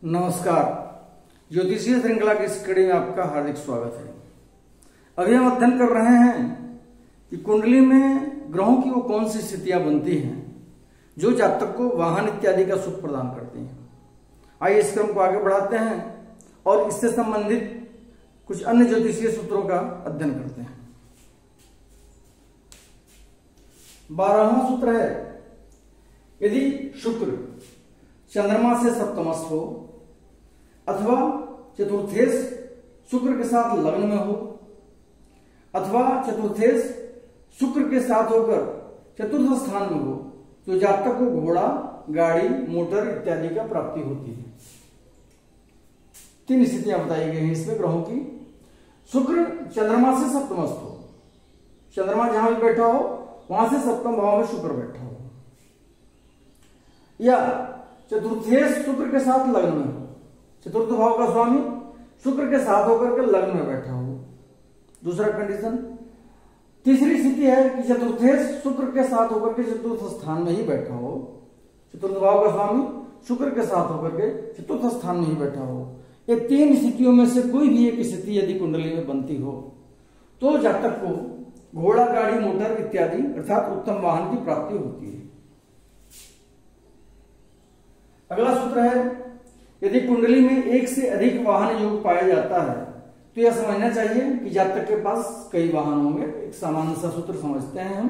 नमस्कार। ज्योतिषीय श्रृंखला की इस कड़ी में आपका हार्दिक स्वागत है। अभी हम अध्ययन कर रहे हैं कि कुंडली में ग्रहों की वो कौन सी स्थितियां बनती हैं जो जातक को वाहन इत्यादि का सुख प्रदान करती हैं। आइए इस क्रम को आगे बढ़ाते हैं और इससे संबंधित कुछ अन्य ज्योतिषीय सूत्रों का अध्ययन करते हैं। 12वां सूत्र है, यदि शुक्र चंद्रमा से सप्तमस्थ हो अथवा चतुर्थेश शुक्र के साथ लग्न में हो अथवा चतुर्थेश शुक्र के साथ होकर चतुर्थ स्थान में हो तो जातक को घोड़ा, गाड़ी, मोटर इत्यादि का प्राप्ति होती है। 3 स्थितियां बताई गई हैं इसमें ग्रहों की। शुक्र चंद्रमा से सप्तमस्थ हो, चंद्रमा जहां भी बैठा हो वहां से सप्तम भाव में शुक्र बैठा हो, या चतुर्थेश शुक्र के साथ लग्न में हो, चतुर्थ भाव का स्वामी शुक्र के साथ होकर के लग्न में बैठा हो। दूसरा कंडीशन। तीसरी स्थिति है कि चतुर्थेश शुक्र के साथ होकर के चतुर्थ स्थान में ही बैठा हो, चतुर्थ भाव का स्वामी शुक्र के साथ होकर के चतुर्थ स्थान में ही बैठा हो। ये 3 स्थितियों में से कोई भी एक स्थिति यदि कुंडली में बनती हो तो जातक को घोड़ा, गाड़ी, मोटर इत्यादि अर्थात उत्तम वाहन की प्राप्ति होती है। अगला सूत्र है, यदि कुंडली में एक से अधिक वाहन योग पाया जाता है तो यह समझना चाहिए कि जातक के पास कई वाहन होंगे। एक सामान्य सा सूत्र समझते हैं हम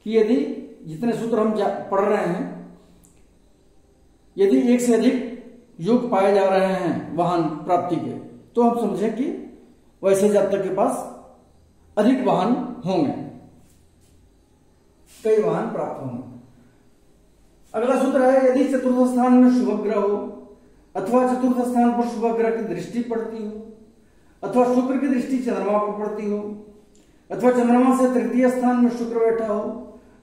कि यदि जितने सूत्र हम पढ़ रहे हैं, यदि एक से अधिक योग पाए जा रहे हैं वाहन प्राप्ति के तो हम समझें कि वैसे जातक के पास अधिक वाहन होंगे, कई वाहन प्राप्त होंगे। अगला सूत्र है, यदि चतुर्थ स्थान में शुभ ग्रह हो अथवा चतुर्थ स्थान पर शुभ ग्रह की दृष्टि पड़ती हो अथवा शुक्र की दृष्टि चंद्रमा पर पड़ती हो अथवा चंद्रमा से तृतीय स्थान में शुक्र बैठा हो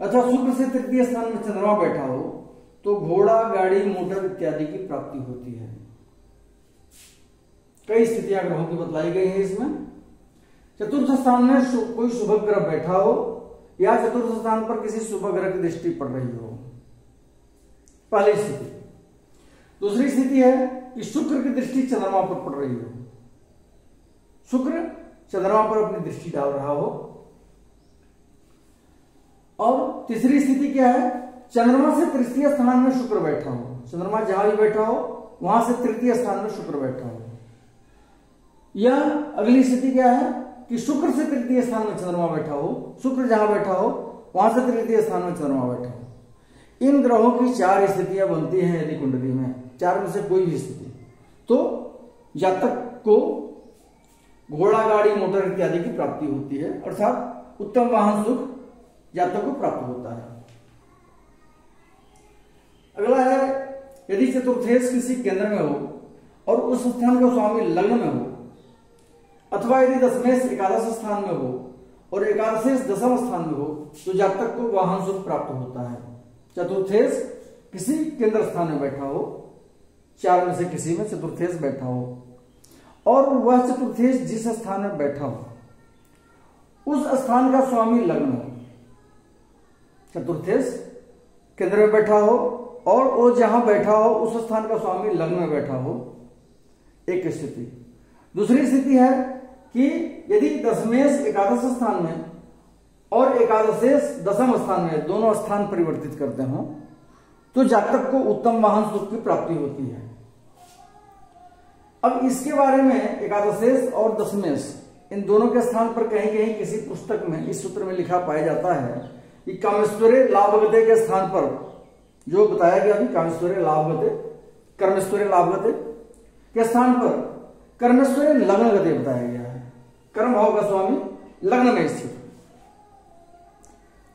अथवा शुक्र से तृतीय स्थान में चंद्रमा बैठा हो तो घोड़ा, गाड़ी, मोटर इत्यादि की प्राप्ति होती है। कई स्थितियां ग्रहों की बतलाई गई है इसमें। चतुर्थ स्थान में कोई शुभ ग्रह बैठा हो या चतुर्थ स्थान पर किसी शुभ ग्रह की दृष्टि पड़ रही हो, पहली स्थिति। दूसरी स्थिति है कि शुक्र की दृष्टि चंद्रमा पर पड़ रही हो, शुक्र चंद्रमा पर अपनी दृष्टि डाल रहा हो। और तीसरी स्थिति क्या है, चंद्रमा से तृतीय स्थान में शुक्र बैठा हो, चंद्रमा जहां भी बैठा हो वहां से तृतीय स्थान में शुक्र बैठा हो। या अगली स्थिति क्या है कि शुक्र से तृतीय स्थान में चंद्रमा बैठा हो, शुक्र जहां बैठा हो वहां से तृतीय स्थान में चंद्रमा बैठा हो। इन ग्रहों की 4 स्थितियां बनती हैं यदि कुंडली में, 4 में से कोई भी स्थिति, तो जातक को घोड़ा, गाड़ी, मोटर इत्यादि की प्राप्ति होती है अर्थात उत्तम वाहन सुख जातक को प्राप्त होता है। अगला है, यदि चतुर्थेश किसी केंद्र में हो और उस स्थान का स्वामी लग्न में हो अथवा यदि दशमेश एकादश स्थान में हो और एकादशेश दशम स्थान में हो तो जातक को वाहन सुख प्राप्त होता है। चतुर्थेश किसी केंद्र स्थान में बैठा हो, 4 में से किसी में चतुर्थेश बैठा हो और वह चतुर्थेश जिस स्थान में बैठा हो उस स्थान का स्वामी लग्न हो, चतुर्थेश केंद्र में बैठा हो और वो जहां बैठा हो उस स्थान का स्वामी लग्न में बैठा हो, एक स्थिति। दूसरी स्थिति है कि यदि दशमेश एकादश स्थान में और एकादशेश दशम स्थान में दोनों स्थान परिवर्तित करते हो तो जातक को उत्तम वाहन सुख की प्राप्ति होती है। अब इसके बारे में एकादशेश और दशमेश इन दोनों के स्थान पर कहीं कहीं किसी पुस्तक में इस सूत्र में लिखा पाया जाता है कि कामेश्वरे लाभगते के स्थान पर जो बताया गया अभी, कामेश्वरे लाभगते, कर्मेश्वरे लाभगते के स्थान पर कर्मेश्वरे लग्न गते बताया गया है, कर्म भाव का स्वामी लग्न में स्थित।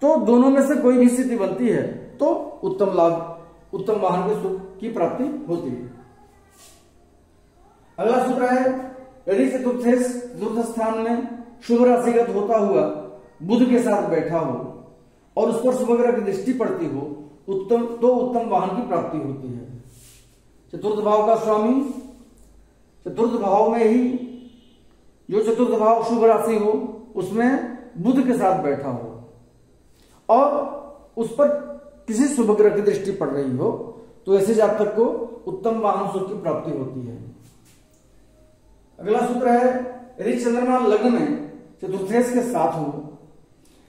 तो दोनों में से कोई भी स्थिति बनती है तो उत्तम लाभ, उत्तम वाहन के सुख की प्राप्ति होती है। अगला सूत्र है, यदि चतुर्थ स्थान में शुभ राशिगत होता हुआ बुध के साथ बैठा हो और उस पर शुभ ग्रह की दृष्टि पड़ती हो उत्तम वाहन की प्राप्ति होती है। चतुर्थ भाव का स्वामी चतुर्थ भाव में ही जो चतुर्थ भाव शुभ राशि हो उसमें बुध के साथ बैठा हो और उस पर किसी शुभ ग्रह की दृष्टि पड़ रही हो तो ऐसे जातक को उत्तम वाहन सुख की प्राप्ति होती है। अगला सूत्र है, यदि चंद्रमा लग्न में चतुर्थेश के साथ हो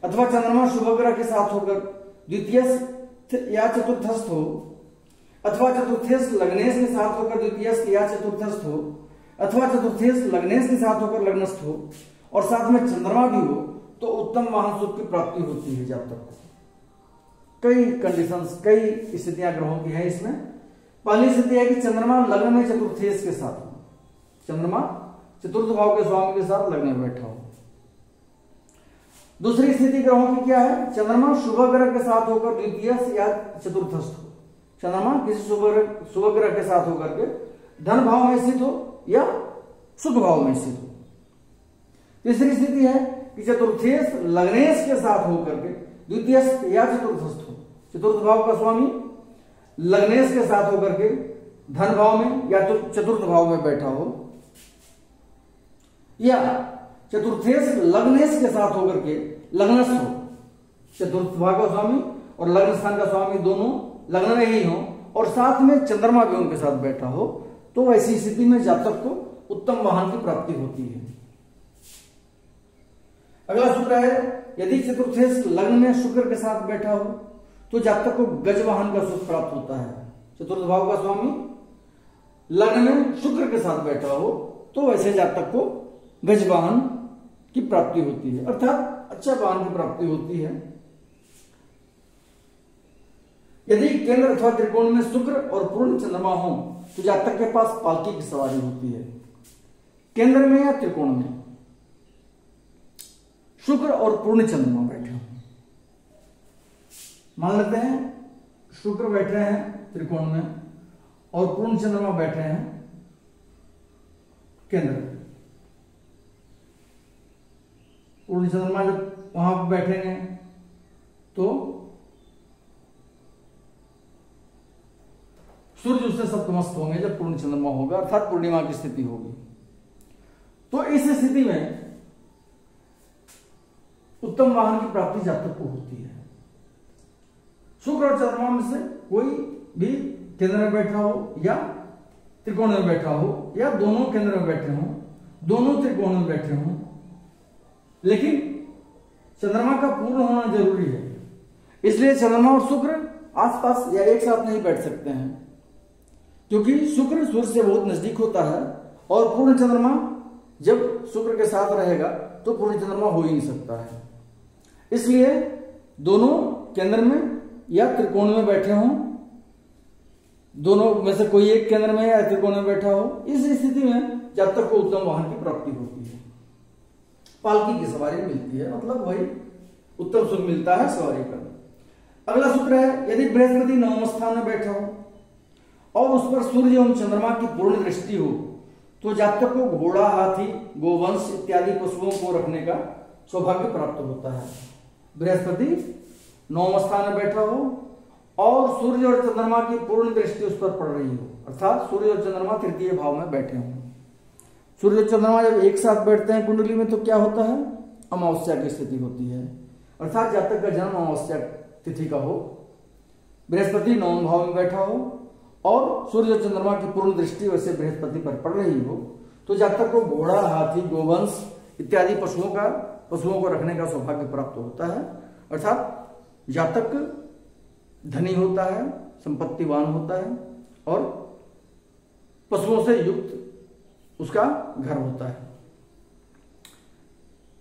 अथवा चंद्रमा शुभ ग्रह के साथ होकर द्वितीय या चतुर्थस्थ हो अथवा चतुर्थेश लग्नेश के साथ होकर द्वितीयस्थ या चतुर्थस्थ हो अथवा चतुर्थेश लग्नेश के साथ होकर लग्नस्थ हो और साथ में चंद्रमा भी हो तो उत्तम वाहन सुख की प्राप्ति होती है जातक को। कई कंडीशंस, कई स्थितियां ग्रहों की है इसमें। पहली स्थिति है कि चंद्रमा लग्न में चतुर्थेश के साथ हो, चंद्रमा चतुर्थ भाव के स्वामी के साथ लग्न में बैठा हो। दूसरी स्थिति ग्रहों की क्या है, चंद्रमा शुभ ग्रह के साथ होकर द्वितीय या चतुर्थस्थ हो, चंद्रमा किसी शुभ ग्रह के साथ होकर के धन भाव में स्थित हो या सुख भाव में स्थित हो। तीसरी स्थिति है कि चतुर्थेश लग्नेश के साथ होकर के द्वितीय या चतुर्थस्थ हो, चतुर्थ भाव का स्वामी लग्नेश के साथ होकर के धन भाव में या तो चतुर्थ भाव में बैठा हो, या चतुर्थेश लग्नेश के साथ होकर के लग्नस्थ हो, चतुर्थ भाव का स्वामी और लग्न स्थान का स्वामी दोनों लग्न में ही हो और साथ में चंद्रमा भी उनके साथ बैठा हो, तो ऐसी स्थिति में जातक को उत्तम वाहन की प्राप्ति होती है। अगला सूत्र है, यदि चतुर्थेश लग्न में शुक्र के साथ बैठा हो तो जातक को गज वाहन का सुख प्राप्त होता है। चतुर्थ भाव का स्वामी लग्न में शुक्र के साथ बैठा हो तो ऐसे जातक को गज वाहन की प्राप्ति होती है, अर्थात अच्छा वाहन की प्राप्ति होती है। यदि केंद्र अथवा त्रिकोण में शुक्र और पूर्ण चंद्रमा हो तो जातक के पास पालकी की सवारी होती है। केंद्र में या त्रिकोण में शुक्र और पूर्ण चंद्रमा बैठे हो, मान लेते हैं शुक्र बैठे हैं त्रिकोण में और पूर्ण चंद्रमा बैठे हैं केंद्र में। पूर्ण चंद्रमा जब वहां पर बैठेंगे तो सूर्य उससे सप्तमस्थ होंगे जब पूर्ण चंद्रमा होगा, अर्थात पूर्णिमा की स्थिति होगी। तो इस स्थिति में उत्तम वाहन की प्राप्ति जातक को होती है। शुक्र और चंद्रमा में से कोई भी केंद्र में बैठा हो या त्रिकोण में बैठा हो या दोनों केंद्र में बैठे हों, दोनों त्रिकोण में बैठे हों, लेकिन चंद्रमा का पूर्ण होना जरूरी है। इसलिए चंद्रमा और शुक्र आसपास या एक साथ नहीं बैठ सकते हैं, क्योंकि शुक्र सूर्य से बहुत नजदीक होता है और पूर्ण चंद्रमा जब शुक्र के साथ रहेगा तो पूर्ण चंद्रमा हो ही नहीं सकता है। इसलिए दोनों केंद्र में या त्रिकोण में बैठे हों, दोनों में से कोई एक केंद्र में या त्रिकोण में बैठा हो, इस स्थिति में जातक को उत्तम वाहन की प्राप्ति होती है। पालकी की सवारी मिलती है, मतलब वही उत्तम सुख मिलता है सवारी का। अगला सूत्र है, यदि बृहस्पति नवम स्थान में बैठा हो और उस पर सूर्य एवं चंद्रमा की पूर्ण दृष्टि हो तो जातक को घोड़ा, हाथी, गोवंश इत्यादि पशुओं को रखने का सौभाग्य प्राप्त होता है। बृहस्पति नवम स्थान में बैठा हो और सूर्य और चंद्रमा की पूर्ण दृष्टि उस पर पड़ रही हो, अर्थात सूर्य और चंद्रमा तृतीय भाव में बैठे हों। सूर्य और चंद्रमा जब एक साथ बैठते हैं कुंडली में तो क्या होता है, अमावस्या की स्थिति होती है, अर्थात जातक का जन्म अमावस्या तिथि का हो, बृहस्पति नवम भाव में बैठा हो और सूर्य और चंद्रमा की पूर्ण दृष्टि वैसे बृहस्पति पर पड़ रही हो तो जातक को घोड़ा, हाथी, गोवंश इत्यादि पशुओं को रखने का सौभाग्य प्राप्त होता है, अर्थात जातक धनी होता है, संपत्तिवान होता है और पशुओं से युक्त उसका घर होता है।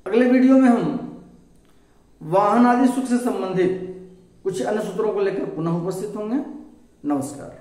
अगले वीडियो में हम वाहन आदि सुख से संबंधित कुछ अन्य सूत्रों को लेकर पुनः उपस्थित होंगे। नमस्कार।